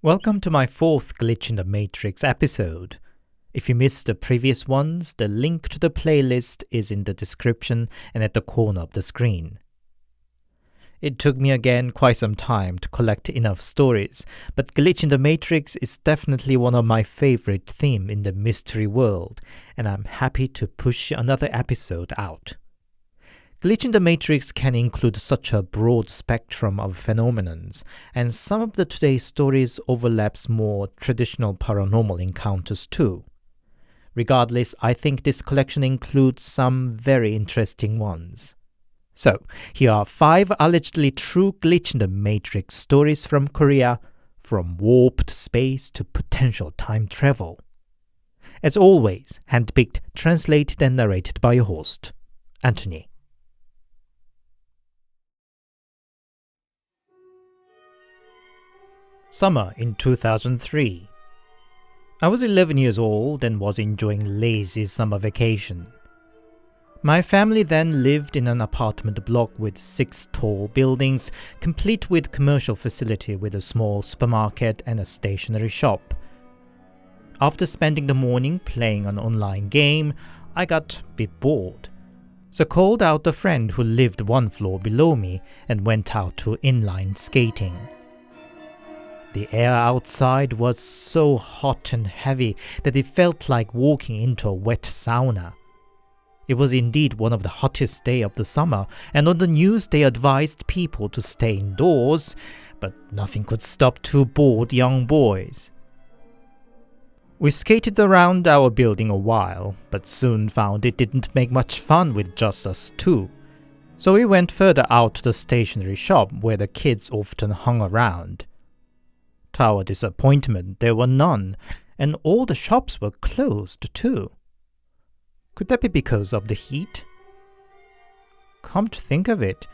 Welcome to my fourth Glitch in the Matrix episode. If you missed the previous ones, the link to the playlist is in the description and at the corner of the screen. It took me again quite some time to collect enough stories, but Glitch in the Matrix is definitely one of my favorite themes in the mystery world, and I'm happy to push another episode out. Glitch in the Matrix can include such a broad spectrum of phenomenons, and some of the today's stories overlaps more traditional paranormal encounters too. Regardless, I think this collection includes some very interesting ones. So, here are 5 allegedly true Glitch in the Matrix stories from Korea, from warped space to potential time travel. As always, handpicked, translated and narrated by your host, Anthony. Summer in 2003. I was 11 years old and was enjoying lazy summer vacation. My family then lived in an apartment block with 6 tall buildings, complete with commercial facility with a small supermarket and a stationery shop. After spending the morning playing an online game, I got a bit bored. So called out a friend who lived 1 floor below me and went out to inline skating. The air outside was so hot and heavy that it felt like walking into a wet sauna. It was indeed one of the hottest days of the summer, and on the news they advised people to stay indoors, but nothing could stop 2 bored young boys. We skated around our building a while, but soon found it didn't make much fun with just us 2. So we went further out to the stationery shop where the kids often hung around. To our disappointment, there were none, and all the shops were closed too. Could that be because of the heat? Come to think of it,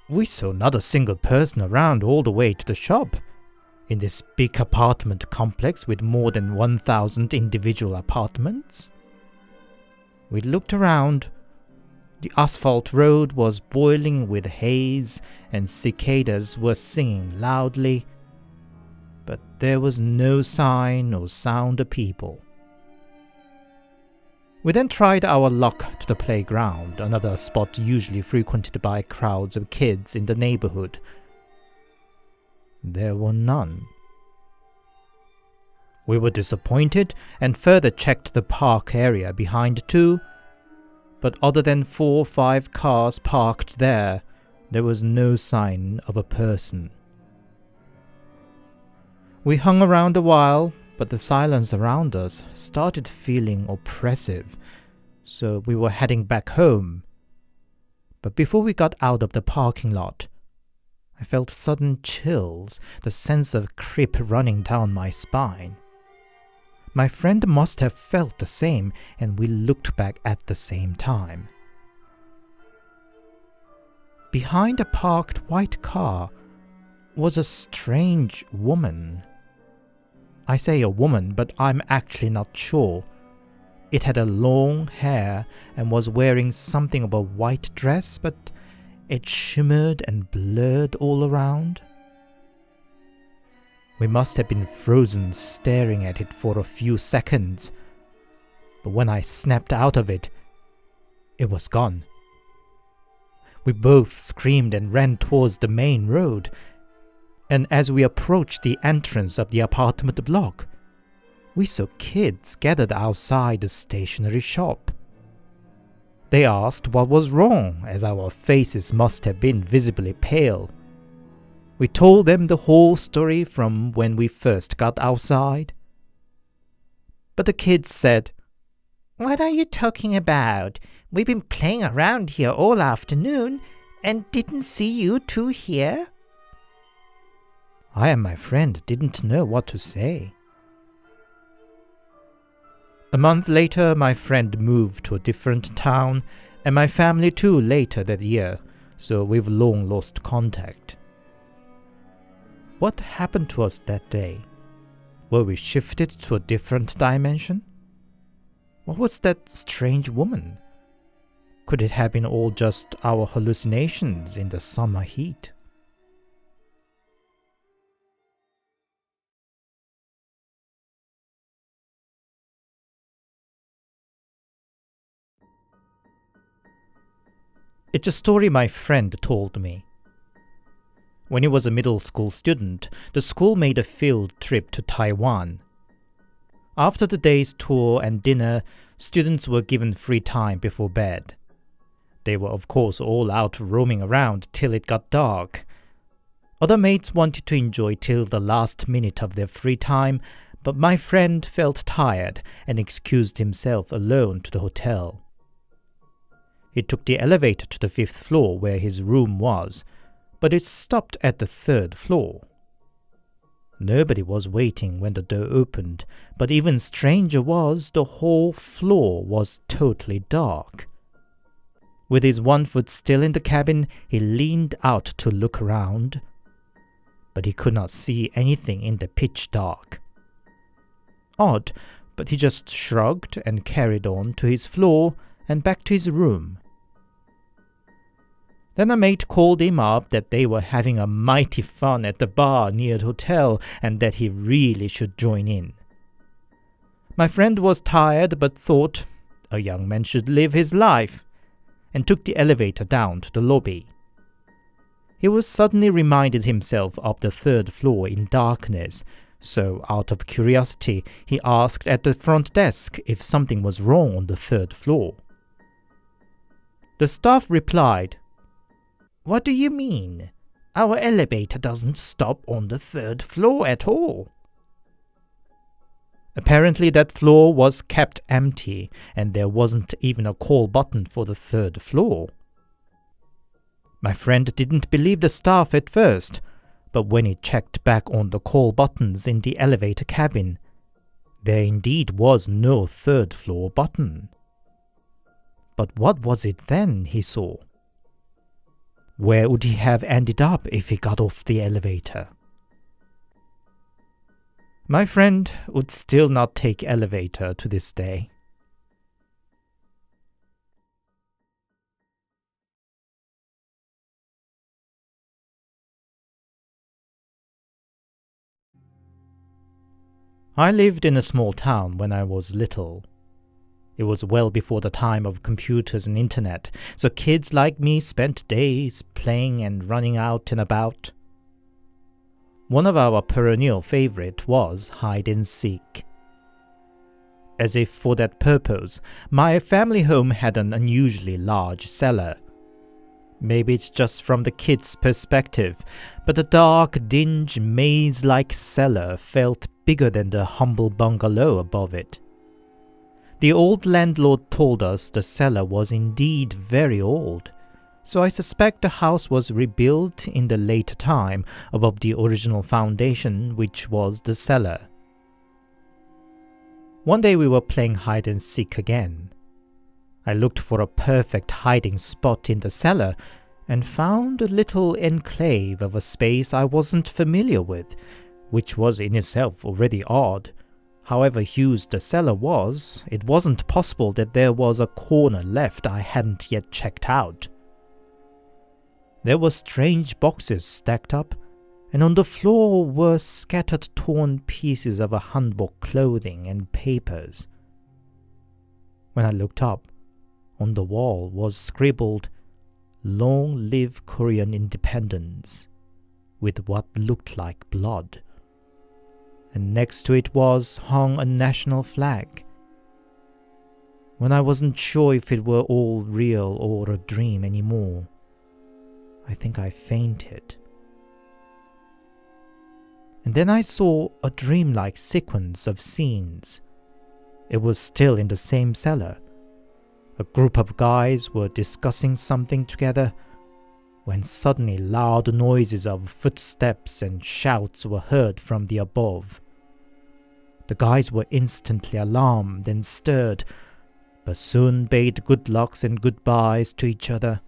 we saw not a single person around all the way to the shop. In this big apartment complex with more than 1,000 individual apartments? We looked around. The asphalt road was boiling with haze, and cicadas were singing loudly. But there was no sign or sound of people. We then tried our luck to the playground, another spot usually frequented by crowds of kids in the neighborhood. There were none. We were disappointed and further checked the park area behind too, but other than 4 or 5 cars parked there was no sign of a person. We hung around a while, but the silence around us started feeling oppressive, so we were heading back home. But before we got out of the parking lot, I felt sudden chills, the sense of creep running down my spine. My friend must have felt the same, and we looked back at the same time. Behind a parked white car was a strange woman. I say a woman, but I'm actually not sure. It had a long hair and was wearing something of a white dress, but it shimmered and blurred all around. We must have been frozen staring at it for a few seconds, but when I snapped out of it, it was gone. We both screamed and ran towards the main road. And as we approached the entrance of the apartment block, we saw kids gathered outside the stationery shop. They asked what was wrong, as our faces must have been visibly pale. We told them the whole story from when we first got outside. But the kids said, "What are you talking about? We've been playing around here all afternoon and didn't see you 2 here." I and my friend didn't know what to say. A month later, my friend moved to a different town, and my family too later that year, so we've long lost contact. What happened to us that day? Were we shifted to a different dimension? What was that strange woman? Could it have been all just our hallucinations in the summer heat? It's a story my friend told me. When he was a middle school student, the school made a field trip to Taiwan. After the day's tour and dinner, students were given free time before bed. They were of course all out roaming around till it got dark. Other mates wanted to enjoy till the last minute of their free time, but my friend felt tired and excused himself alone to the hotel. He took the elevator to the 5th floor where his room was, but it stopped at the 3rd floor. Nobody was waiting when the door opened, but even stranger was the whole floor was totally dark. With his one foot still in the cabin, he leaned out to look around, but he could not see anything in the pitch dark. Odd, but he just shrugged and carried on to his floor and back to his room. Then a mate called him up that they were having a mighty fun at the bar near the hotel and that he really should join in. My friend was tired but thought a young man should live his life and took the elevator down to the lobby. He was suddenly reminded himself of the 3rd floor in darkness, so out of curiosity he asked at the front desk if something was wrong on the 3rd floor. The staff replied, "What do you mean? Our elevator doesn't stop on the 3rd floor at all." Apparently that floor was kept empty, and there wasn't even a call button for the 3rd floor. My friend didn't believe the staff at first, but when he checked back on the call buttons in the elevator cabin, there indeed was no 3rd floor button. But what was it then he saw? Where would he have ended up if he got off the elevator? My friend would still not take elevator to this day. I lived in a small town when I was little. It was well before the time of computers and internet, so kids like me spent days playing and running out and about. One of our perennial favorite was hide and seek. As if for that purpose, my family home had an unusually large cellar. Maybe it's just from the kids' perspective, but the dark, dingy, maze-like cellar felt bigger than the humble bungalow above it. The old landlord told us the cellar was indeed very old, so I suspect the house was rebuilt in the later time above the original foundation, which was the cellar. One day we were playing hide and seek again. I looked for a perfect hiding spot in the cellar and found a little enclave of a space I wasn't familiar with, which was in itself already odd. However huge the cellar was, it wasn't possible that there was a corner left I hadn't yet checked out. There were strange boxes stacked up, and on the floor were scattered torn pieces of a handbook clothing and papers. When I looked up, on the wall was scribbled, "Long live Korean independence," with what looked like blood. And next to it was hung a national flag. When I wasn't sure if it were all real or a dream anymore, I think I fainted. And then I saw a dreamlike sequence of scenes. It was still in the same cellar. A group of guys were discussing something together, when suddenly loud noises of footsteps and shouts were heard from the above. The guys were instantly alarmed and stirred, but soon bade good lucks and goodbyes to each other.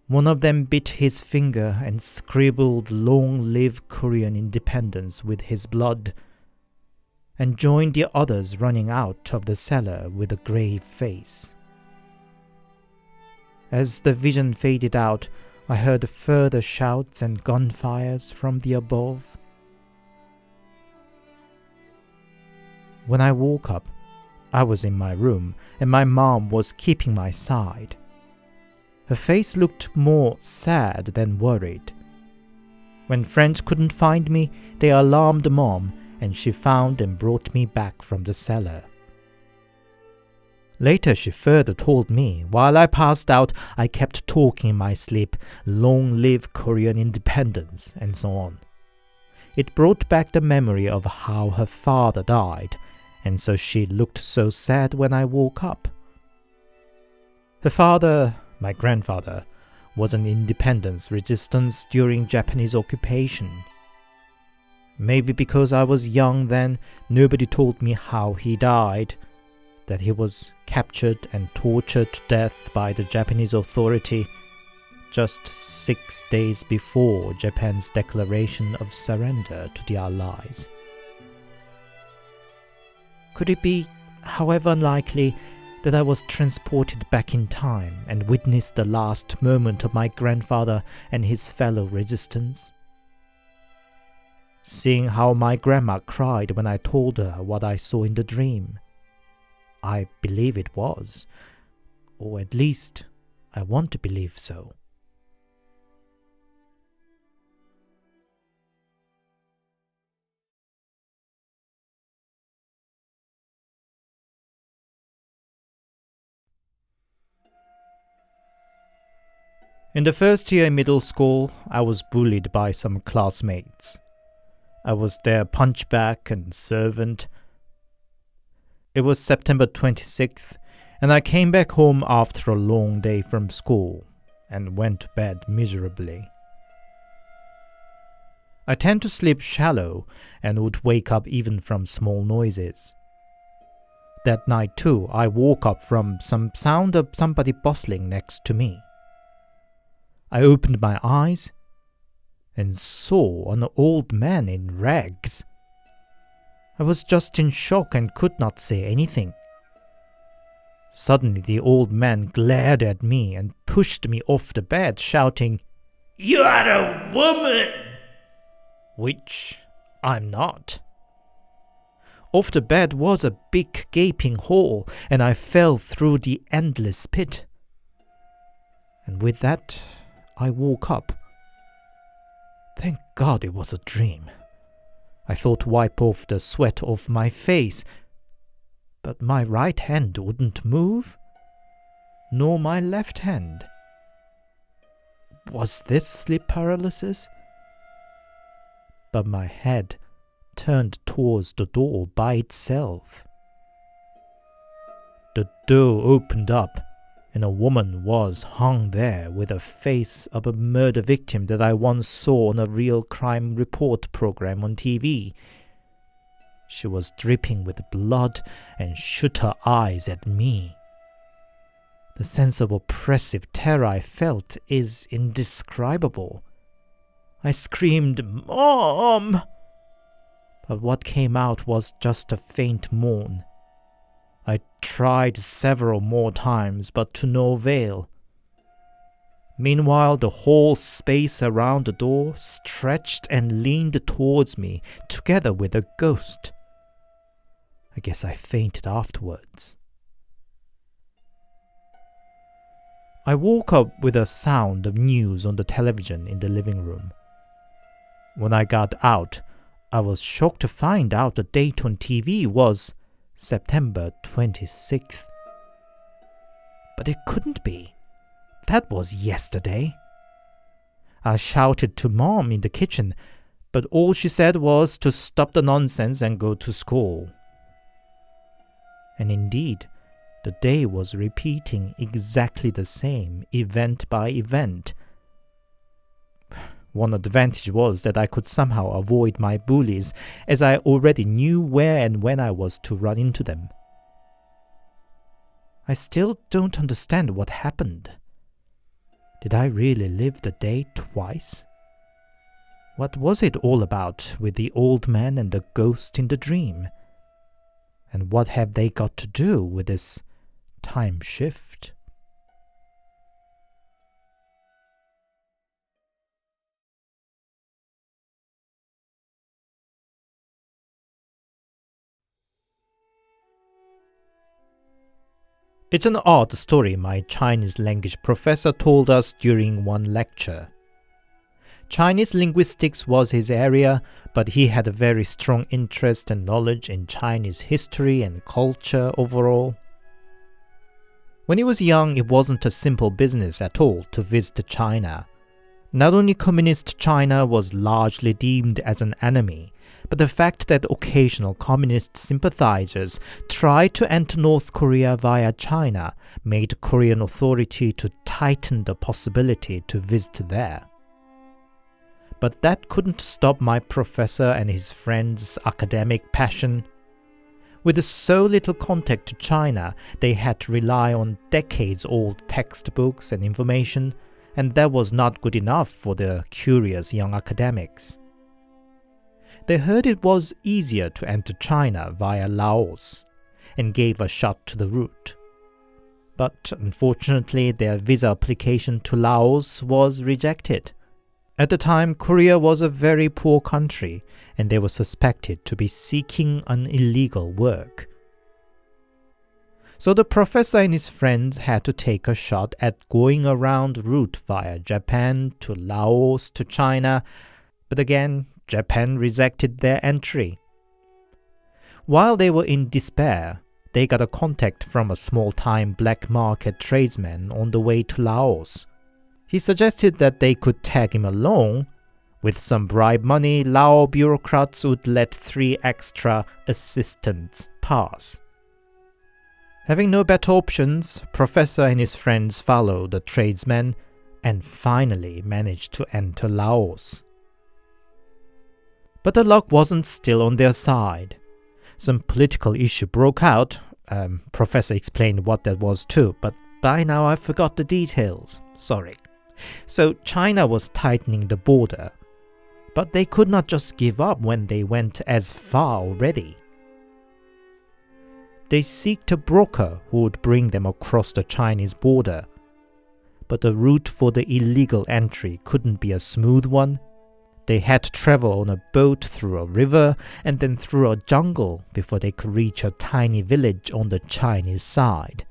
One of them bit his finger and scribbled "Long live Korean independence" with his blood, and joined the others running out of the cellar with a grave face. As the vision faded out, I heard further shouts and gunfires from the above. When I woke up, I was in my room, and my mom was keeping my side. Her face looked more sad than worried. When friends couldn't find me, they alarmed Mom, and she found and brought me back from the cellar. Later she further told me, while I passed out, I kept talking in my sleep, "Long live Korean independence," and so on. It brought back the memory of how her father died, and so she looked so sad when I woke up. Her father, my grandfather, was an independence resistance during Japanese occupation. Maybe because I was young then, nobody told me how he died, that he was captured and tortured to death by the Japanese authority just 6 days before Japan's declaration of surrender to the Allies. Could it be, however unlikely, that I was transported back in time and witnessed the last moment of my grandfather and his fellow resistance? Seeing how my grandma cried when I told her what I saw in the dream, I believe it was, or at least I want to believe so. In the first year in middle school, I was bullied by some classmates. I was their punchback and servant. It was September 26th, and I came back home after a long day from school and went to bed miserably. I tend to sleep shallow and would wake up even from small noises. That night too, I woke up from some sound of somebody bustling next to me. I opened my eyes and saw an old man in rags. I was just in shock and could not say anything. Suddenly the old man glared at me and pushed me off the bed, shouting, "You are a woman!" Which I'm not. Off the bed was a big gaping hole, and I fell through the endless pit. And with that, I woke up. Thank God it was a dream. I thought to wipe off the sweat off my face, but my right hand wouldn't move, nor my left hand. Was this sleep paralysis? But my head turned towards the door by itself. The door opened up, and a woman was hung there with the face of a murder victim that I once saw on a real crime report program on TV. She was dripping with blood and shut her eyes at me. The sense of oppressive terror I felt is indescribable. I screamed, "Mom!" But what came out was just a faint moan. I tried several more times, but to no avail. Meanwhile, the whole space around the door stretched and leaned towards me, together with a ghost. I guess I fainted afterwards. I woke up with a sound of news on the television in the living room. When I got out, I was shocked to find out the date on TV was September 26th. But it couldn't be. That was yesterday. I shouted to Mom in the kitchen, but all she said was to stop the nonsense and go to school. And indeed, the day was repeating exactly the same, event by event. One advantage was that I could somehow avoid my bullies, as I already knew where and when I was to run into them. I still don't understand what happened. Did I really live the day twice? What was it all about with the old man and the ghost in the dream? And what have they got to do with this time shift? It's an odd story my Chinese language professor told us during one lecture. Chinese linguistics was his area, but he had a very strong interest and knowledge in Chinese history and culture overall. When he was young, it wasn't a simple business at all to visit China. Not only communist China was largely deemed as an enemy, but the fact that occasional communist sympathizers tried to enter North Korea via China made Korean authority to tighten the possibility to visit there. But that couldn't stop my professor and his friends' academic passion. With so little contact to China, they had to rely on decades-old textbooks and information, and that was not good enough for the curious young academics. They heard it was easier to enter China via Laos, and gave a shot to the route. But unfortunately, their visa application to Laos was rejected. At the time, Korea was a very poor country, and they were suspected to be seeking an illegal work. So the professor and his friends had to take a shot at going around route via Japan to Laos to China, but again, Japan rejected their entry. While they were in despair, they got a contact from a small-time black market tradesman on the way to Laos. He suggested that they could tag him along. With some bribe money, Lao bureaucrats would let 3 extra assistants pass. Having no better options, Professor and his friends followed the tradesman and finally managed to enter Laos. But the luck wasn't still on their side. Some political issue broke out. Professor explained what that was too, but by now I forgot the details. Sorry. So China was tightening the border, but they could not just give up when they went as far already. They sought a broker who would bring them across the Chinese border, but the route for the illegal entry couldn't be a smooth one. They had to travel on a boat through a river and then through a jungle before they could reach a tiny village on the Chinese side,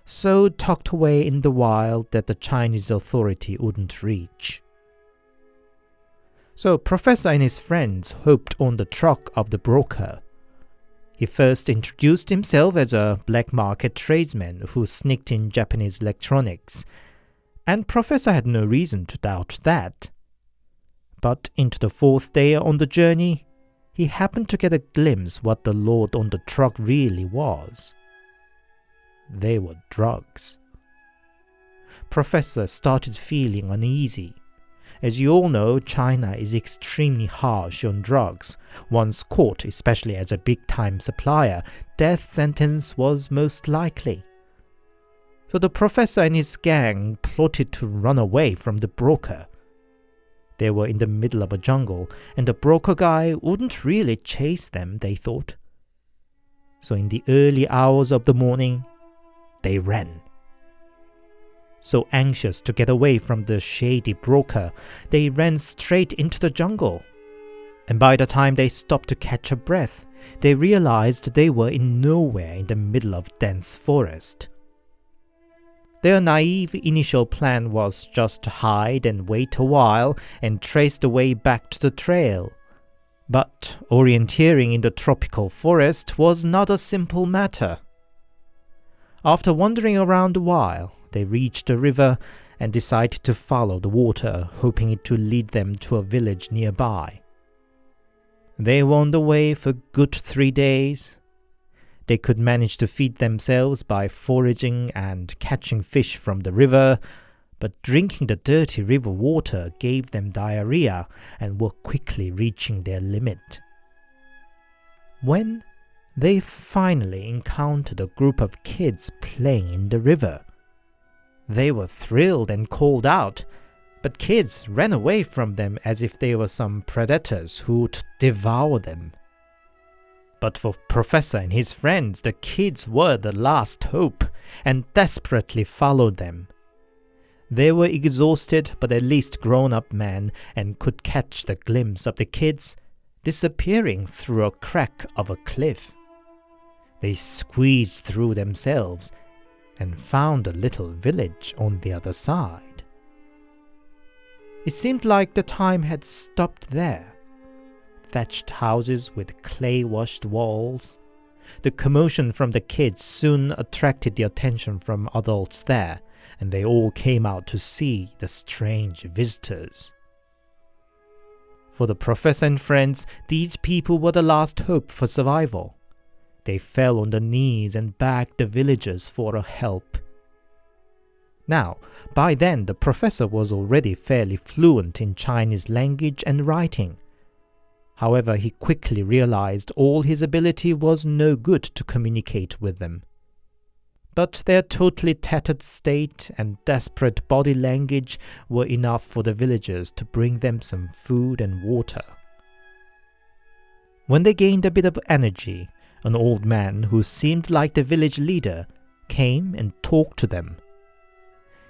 so tucked away in the wild that the Chinese authority wouldn't reach. So Professor and his friends hopped on the truck of the broker. He first introduced himself as a black market tradesman who sneaked in Japanese electronics, and Professor had no reason to doubt that. But into the 4th day on the journey, he happened to get a glimpse what the load on the truck really was. They were drugs. Professor started feeling uneasy. As you all know, China is extremely harsh on drugs. Once caught, especially as a big-time supplier, death sentence was most likely. So the professor and his gang plotted to run away from the broker. They were in the middle of a jungle, and the broker guy wouldn't really chase them, they thought. So in the early hours of the morning, they ran. So anxious to get away from the shady broker, they ran straight into the jungle. And by the time they stopped to catch a breath, they realized they were in nowhere in the middle of dense forest. Their naive initial plan was just to hide and wait a while and trace the way back to the trail. But orienteering in the tropical forest was not a simple matter. After wandering around a while, they reached the river and decided to follow the water, hoping it to lead them to a village nearby. They were on the way for good 3 days. They could manage to feed themselves by foraging and catching fish from the river, but drinking the dirty river water gave them diarrhea and were quickly reaching their limit. When they finally encountered a group of kids playing in the river, they were thrilled and called out, but kids ran away from them as if they were some predators who would devour them. But for Professor and his friends, the kids were the last hope and desperately followed them. They were exhausted but at least grown-up men and could catch the glimpse of the kids disappearing through a crack of a cliff. They squeezed through themselves, and found a little village on the other side. It seemed like the time had stopped there. Thatched houses with clay-washed walls. The commotion from the kids soon attracted the attention from adults there, and they all came out to see the strange visitors. For the professor and friends, these people were the last hope for survival. They fell on their knees and begged the villagers for help. Now, by then the professor was already fairly fluent in Chinese language and writing. However, he quickly realized all his ability was no good to communicate with them. But their totally tattered state and desperate body language were enough for the villagers to bring them some food and water. When they gained a bit of energy, an old man who seemed like the village leader came and talked to them.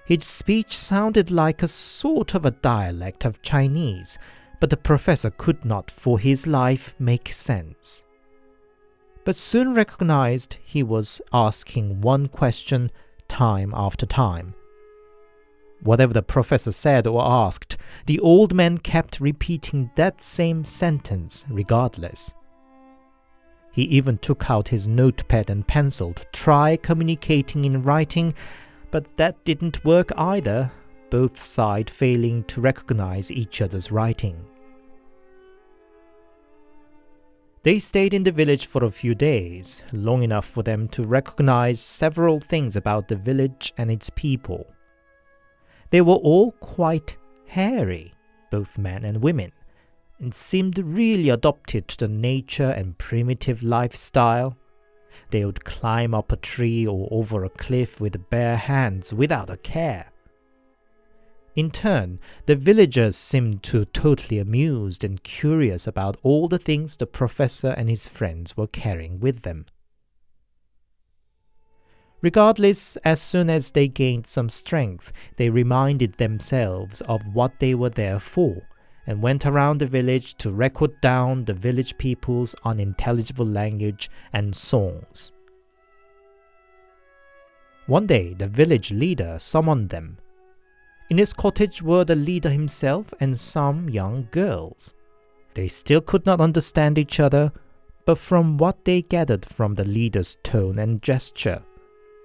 His speech sounded like a sort of a dialect of Chinese, but the professor could not for his life make sense. But soon recognized he was asking one question time after time. Whatever the professor said or asked, the old man kept repeating that same sentence regardless. He even took out his notepad and pencil to try communicating in writing, but that didn't work either, both sides failing to recognize each other's writing. They stayed in the village for a few days, long enough for them to recognize several things about the village and its people. They were all quite hairy, both men and women, and seemed really adopted to the nature and primitive lifestyle. They would climb up a tree or over a cliff with bare hands without a care. In turn, the villagers seemed to totally amused and curious about all the things the professor and his friends were carrying with them. Regardless, as soon as they gained some strength, they reminded themselves of what they were there for, and went around the village to record down the village people's unintelligible language and songs. One day, the village leader summoned them. In his cottage were the leader himself and some young girls. They still could not understand each other, but from what they gathered from the leader's tone and gesture,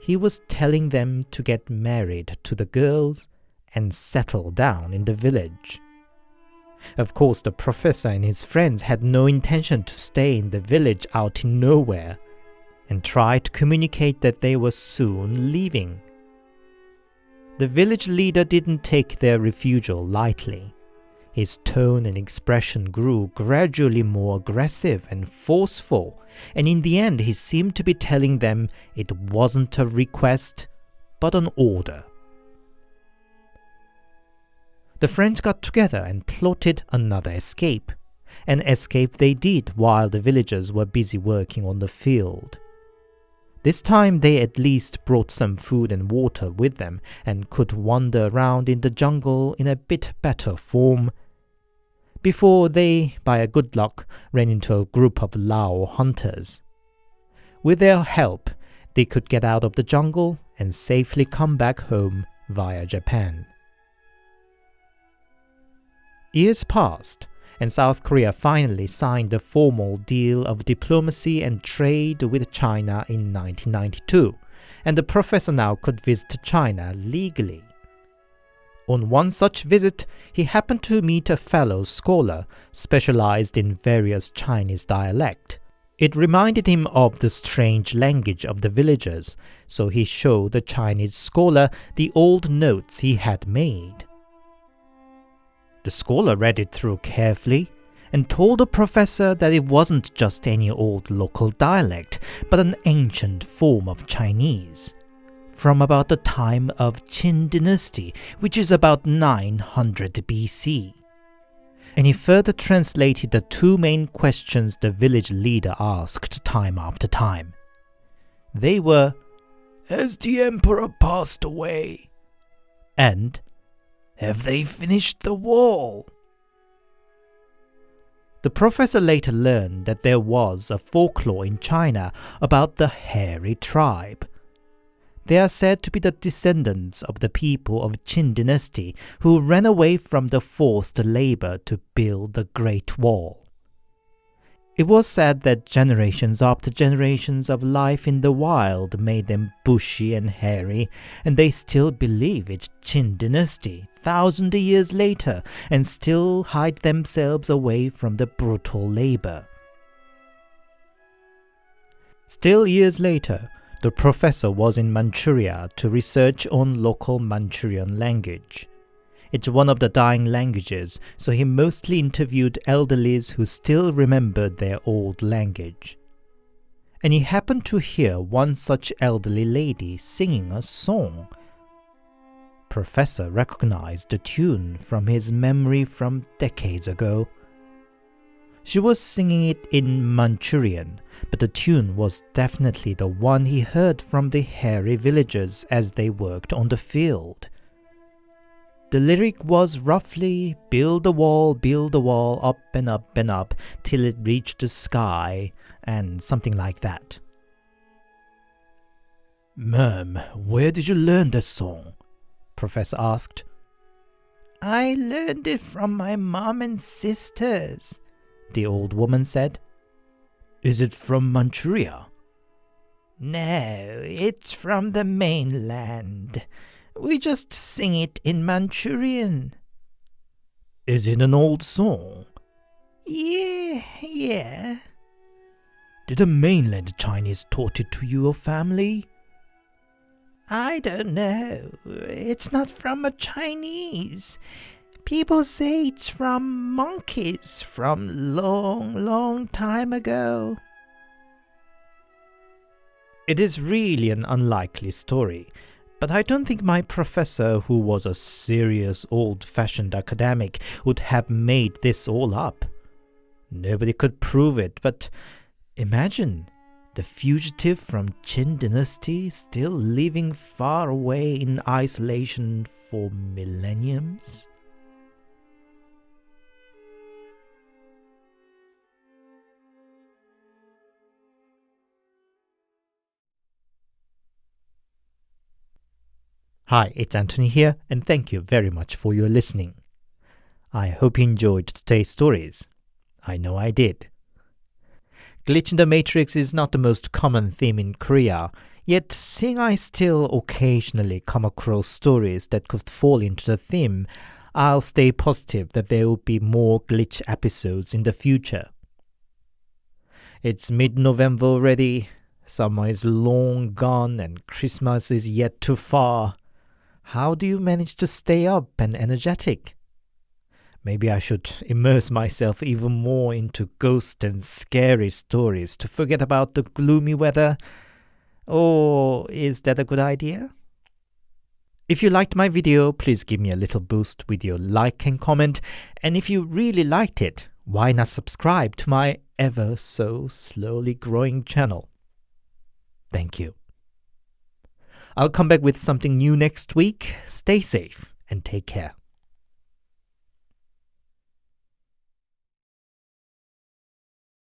he was telling them to get married to the girls and settle down in the village. Of course, the professor and his friends had no intention to stay in the village out in nowhere, and tried to communicate that they were soon leaving. The village leader didn't take their refusal lightly. His tone and expression grew gradually more aggressive and forceful, and in the end he seemed to be telling them it wasn't a request, but an order. The friends got together and plotted another escape. An escape they did while the villagers were busy working on the field. This time they at least brought some food and water with them and could wander around in the jungle in a bit better form. Before they, by a good luck, ran into a group of Lao hunters. With their help, they could get out of the jungle and safely come back home via Japan. Years passed, and South Korea finally signed a formal deal of diplomacy and trade with China in 1992, and the professor now could visit China legally. On one such visit, he happened to meet a fellow scholar specialized in various Chinese dialect. It reminded him of the strange language of the villagers, so he showed the Chinese scholar the old notes he had made. The scholar read it through carefully and told the professor that it wasn't just any old local dialect, but an ancient form of Chinese, from about the time of Qin dynasty, which is about 900 BC. And he further translated the two main questions the village leader asked time after time. They were, "Has the emperor passed away?" and "Have they finished the wall?" The professor later learned that there was a folklore in China about the hairy tribe. They are said to be the descendants of the people of Qin dynasty who ran away from the forced labor to build the Great Wall. It was said that generations after generations of life in the wild made them bushy and hairy, and they still believe it's Qin dynasty thousands of years later and still hide themselves away from the brutal labor. Still years later, the professor was in Manchuria to research on local Manchurian language. It's one of the dying languages, so he mostly interviewed elderlies who still remembered their old language. And he happened to hear one such elderly lady singing a song. Professor recognized the tune from his memory from decades ago. She was singing it in Manchurian, but the tune was definitely the one he heard from the hairy villagers as they worked on the field. The lyric was roughly, build a wall, up and up and up, till it reached the sky, and something like that. "Ma'am, where did you learn this song?" Professor asked. "I learned it from my mom and sisters," the old woman said. "Is it from Manchuria?" "No, it's from the mainland. We just sing it in Manchurian." "Is it an old song?" Yeah. "Did the mainland Chinese taught it to your family?" "I don't know. It's not from a Chinese. People say it's from monkeys from long time ago." It is really an unlikely story, but I don't think my professor, who was a serious old-fashioned academic, would have made this all up. Nobody could prove it, but imagine the fugitive from Qin dynasty still living far away in isolation for millenniums. Hi, it's Anthony here, and thank you very much for your listening. I hope you enjoyed today's stories. I know I did. Glitch in the Matrix is not the most common theme in Korea, yet seeing I still occasionally come across stories that could fall into the theme, I'll stay positive that there will be more glitch episodes in the future. It's mid-November already, summer is long gone, and Christmas is yet too far. How do you manage to stay up and energetic? Maybe I should immerse myself even more into ghost and scary stories to forget about the gloomy weather. Or is that a good idea? If you liked my video, please give me a little boost with your like and comment. And if you really liked it, why not subscribe to my ever so slowly growing channel? Thank you. I'll come back with something new next week. Stay safe and take care.